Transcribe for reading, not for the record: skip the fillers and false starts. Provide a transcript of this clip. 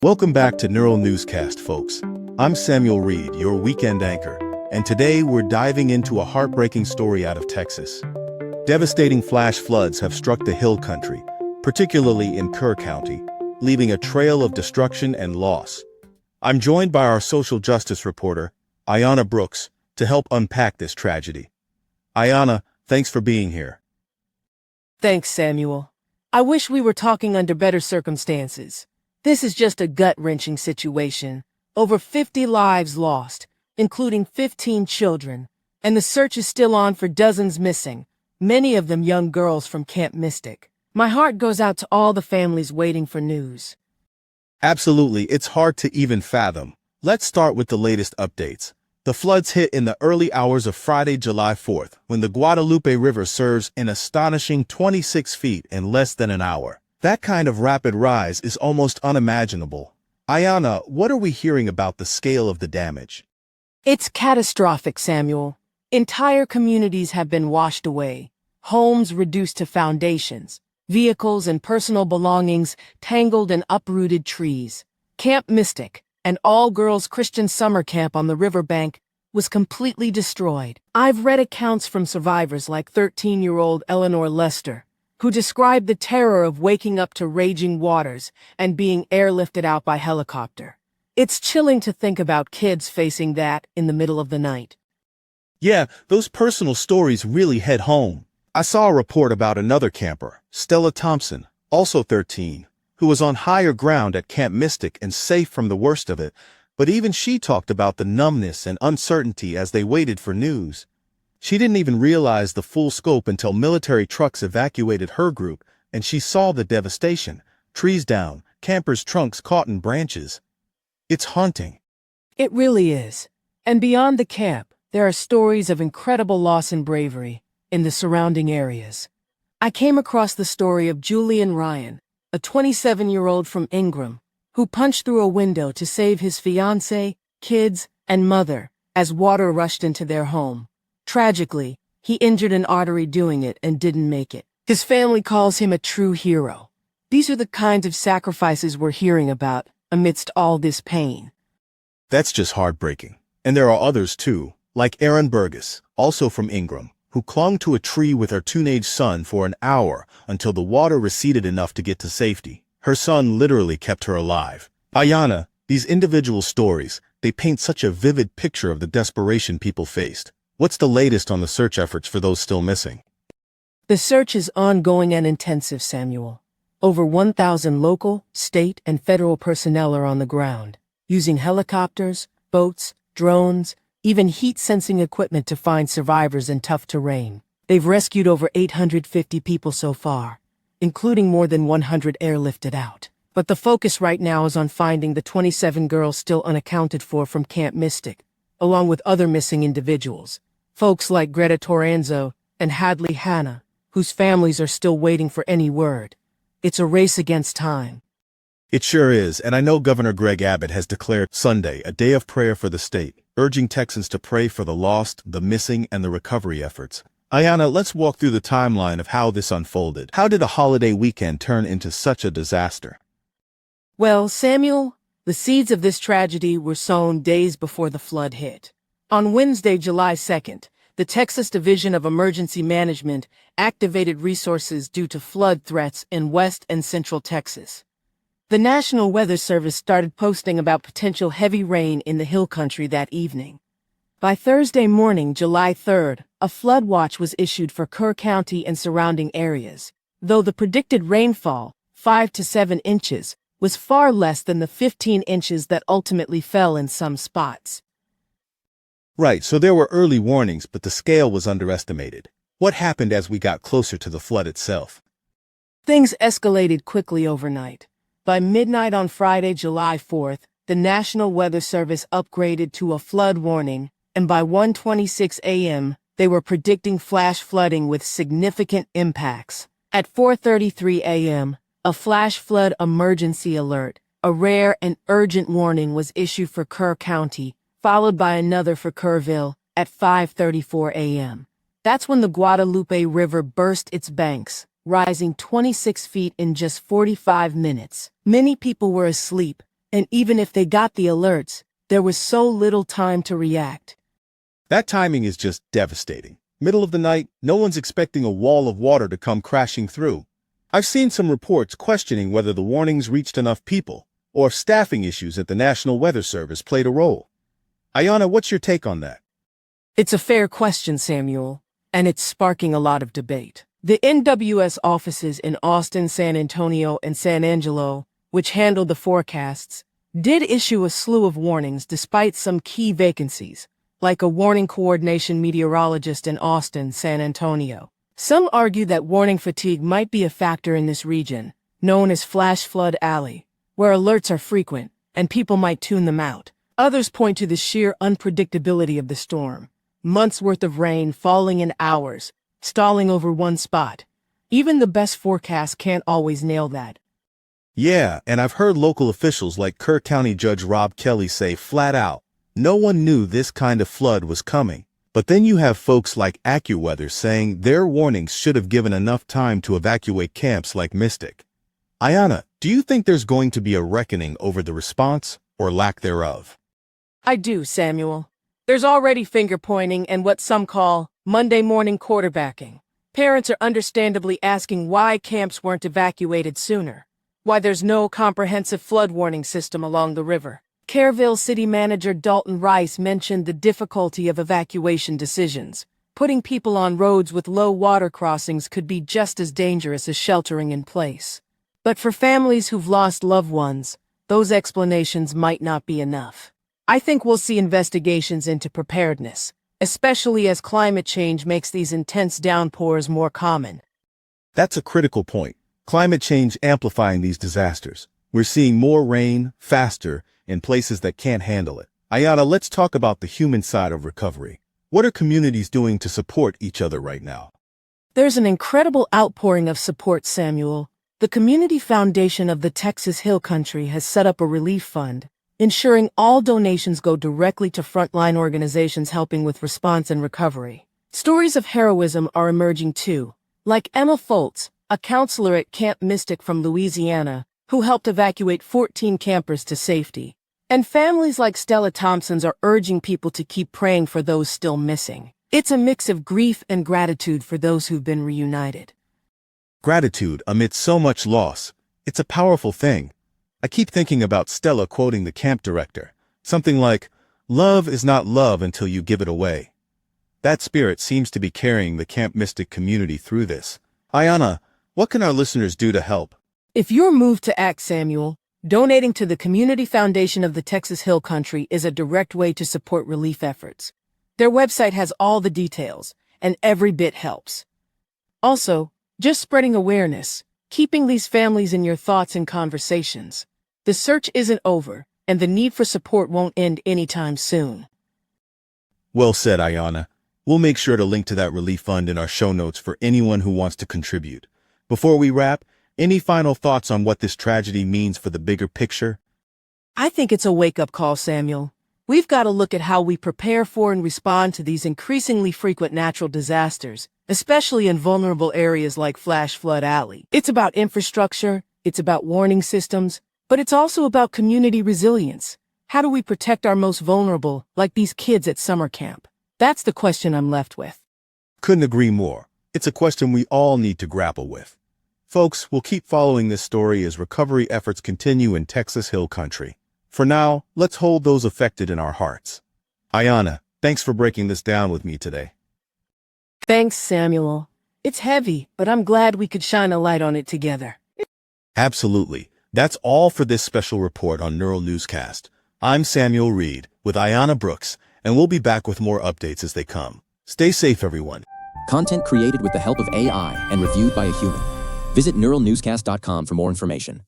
Welcome back to Newscast, folks. I'm Samuel Reed, your weekend anchor, and today we're diving into a heartbreaking story out of Texas. Devastating flash floods have struck the hill country, particularly in Kerr County, leaving a trail of destruction and loss. I'm joined by our social justice reporter, Iana Brooks, to help unpack this tragedy. Iana, thanks for being here. Thanks, Samuel. I wish we were talking under better circumstances. This is just a gut-wrenching situation. Over 50 lives lost, including 15 children, and the search is still on for dozens missing, many of them young girls from Camp Mystic. My heart goes out to all the families waiting for news. Absolutely, it's hard to even fathom. Let's start with the latest updates. The floods hit in the early hours of Friday, July 4th, when the Guadalupe River surged an astonishing 26 feet in less than an hour. That kind of rapid rise is almost unimaginable. Iana, what are we hearing about the scale of the damage? It's catastrophic, Samuel. Entire communities have been washed away, homes reduced to foundations, vehicles and personal belongings tangled in uprooted trees. Camp Mystic, an all-girls Christian summer camp on the riverbank, was completely destroyed. I've read accounts from survivors like 13-year-old Eleanor Lester, who described the terror of waking up to raging waters and being airlifted out by helicopter. It's chilling to think about kids facing that in the middle of the night. Yeah, those personal stories really hit home. I saw a report about another camper, Stella Thompson, also 13, who was on higher ground at Camp Mystic and safe from the worst of it, but even she talked about the numbness and uncertainty as they waited for news. She didn't even realize the full scope until military trucks evacuated her group, and she saw the devastation, trees down, campers' trunks caught in branches. It's haunting. It really is. And beyond the camp, there are stories of incredible loss and bravery in the surrounding areas. I came across the story of Julian Ryan, a 27-year-old from Ingram, who punched through a window to save his fiancée, kids, and mother as water rushed into their home. Tragically, he injured an artery doing it and didn't make it. His family calls him a true hero. These are the kinds of sacrifices we're hearing about amidst all this pain. That's just heartbreaking. And there are others too, like Erin Burgess, also from Ingram, who clung to a tree with her teenage son for an hour until the water receded enough to get to safety. Her son literally kept her alive. Iana, these individual stories, they paint such a vivid picture of the desperation people faced. What's the latest on the search efforts for those still missing? The search is ongoing and intensive, Samuel. Over 1,000 local, state, and federal personnel are on the ground, using helicopters, boats, drones, even heat-sensing equipment to find survivors in tough terrain. They've rescued over 850 people so far, including more than 100 airlifted out. But the focus right now is on finding the 27 girls still unaccounted for from Camp Mystic, along with other missing individuals. Folks like Greta Toranzo and Hadley Hannah, whose families are still waiting for any word. It's a race against time. It sure is, and I know Governor Greg Abbott has declared Sunday a day of prayer for the state, urging Texans to pray for the lost, the missing, and the recovery efforts. Iana, let's walk through the timeline of how this unfolded. How did a holiday weekend turn into such a disaster? Well, Samuel, the seeds of this tragedy were sown days before the flood hit. On Wednesday, July 2nd, the Texas Division of Emergency Management activated resources due to flood threats in West and Central Texas. The National Weather Service started posting about potential heavy rain in the hill country that evening. By Thursday morning, July 3rd, a flood watch was issued for Kerr County and surrounding areas, though the predicted rainfall, 5 to 7 inches, was far less than the 15 inches that ultimately fell in some spots. Right, so there were early warnings, but the scale was underestimated. What happened as we got closer to the flood itself? Things escalated quickly overnight. By midnight on Friday, July 4th, the National Weather Service upgraded to a flood warning, and by 1:26 a.m., they were predicting flash flooding with significant impacts. At 4:33 a.m., a flash flood emergency alert, a rare and urgent warning, was issued for Kerr County, followed by another for Kerrville at 5:34 a.m. That's when the Guadalupe River burst its banks, rising 26 feet in just 45 minutes. Many people were asleep, And even if they got the alerts, there was so little time to react. That timing is just devastating. Middle of the night, no one's expecting a wall of water to come crashing through. I've seen some reports questioning whether the warnings reached enough people, or if staffing issues at the National Weather Service played a role. Iana, what's your take on that? It's a fair question, Samuel, and it's sparking a lot of debate. The NWS offices in Austin, San Antonio, and San Angelo, which handle the forecasts, did issue a slew of warnings despite some key vacancies, like a warning coordination meteorologist in Austin, San Antonio. Some argue that warning fatigue might be a factor in this region, known as Flash Flood Alley, where alerts are frequent, and people might tune them out. Others point to the sheer unpredictability of the storm. Months' worth of rain falling in hours, stalling over one spot. Even the best forecasts can't always nail that. Yeah, and I've heard local officials like Kerr County Judge Rob Kelly say flat out, no one knew this kind of flood was coming. But then you have folks like AccuWeather saying their warnings should have given enough time to evacuate camps like Mystic. Iana, do you think there's going to be a reckoning over the response or lack thereof? I do, Samuel. There's already finger-pointing and what some call Monday morning quarterbacking. Parents are understandably asking why camps weren't evacuated sooner, why there's no comprehensive flood warning system along the river. Kerrville City Manager Dalton Rice mentioned the difficulty of evacuation decisions. Putting people on roads with low water crossings could be just as dangerous as sheltering in place. But for families who've lost loved ones, those explanations might not be enough. I think we'll see investigations into preparedness, especially as climate change makes these intense downpours more common. That's a critical point. Climate change amplifying these disasters. We're seeing more rain, faster, in places that can't handle it. Iana, let's talk about the human side of recovery. What are communities doing to support each other right now? There's an incredible outpouring of support, Samuel. The Community Foundation of the Texas Hill Country has set up a relief fund, ensuring all donations go directly to frontline organizations helping with response and recovery. Stories of heroism are emerging too, like Emma Foltz, a counselor at Camp Mystic from Louisiana, who helped evacuate 14 campers to safety. And families like Stella Thompson's are urging people to keep praying for those still missing. It's a mix of grief and gratitude for those who've been reunited. Gratitude amidst so much loss. It's a powerful thing. I keep thinking about Stella quoting the camp director, something like, "Love is not love until you give it away." That spirit seems to be carrying the Camp Mystic community through this. Iana, what can our listeners do to help? If you're moved to act, Samuel, donating to the Community Foundation of the Texas Hill Country is a direct way to support relief efforts. Their website has all the details, and every bit helps. Also, just spreading awareness, keeping these families in your thoughts and conversations. The search isn't over, and the need for support won't end anytime soon. Well said, Iana. We'll make sure to link to that relief fund in our show notes for anyone who wants to contribute. Before we wrap, any final thoughts on what this tragedy means for the bigger picture? I think it's a wake-up call, Samuel. We've got to look at how we prepare for and respond to these increasingly frequent natural disasters, especially in vulnerable areas like Flash Flood Alley. It's about infrastructure, it's about warning systems, but it's also about community resilience. How do we protect our most vulnerable, like these kids at summer camp? That's the question I'm left with. Couldn't agree more. It's a question we all need to grapple with. Folks, we'll keep following this story as recovery efforts continue in Texas Hill Country. For now, let's hold those affected in our hearts. Iana, thanks for breaking this down with me today. Thanks, Samuel. It's heavy, but I'm glad we could shine a light on it together. Absolutely. That's all for this special report on Neural Newscast. I'm Samuel Reed with Iana Brooks, and we'll be back with more updates as they come. Stay safe, everyone. Content created with the help of AI and reviewed by a human. Visit neuralnewscast.com for more information.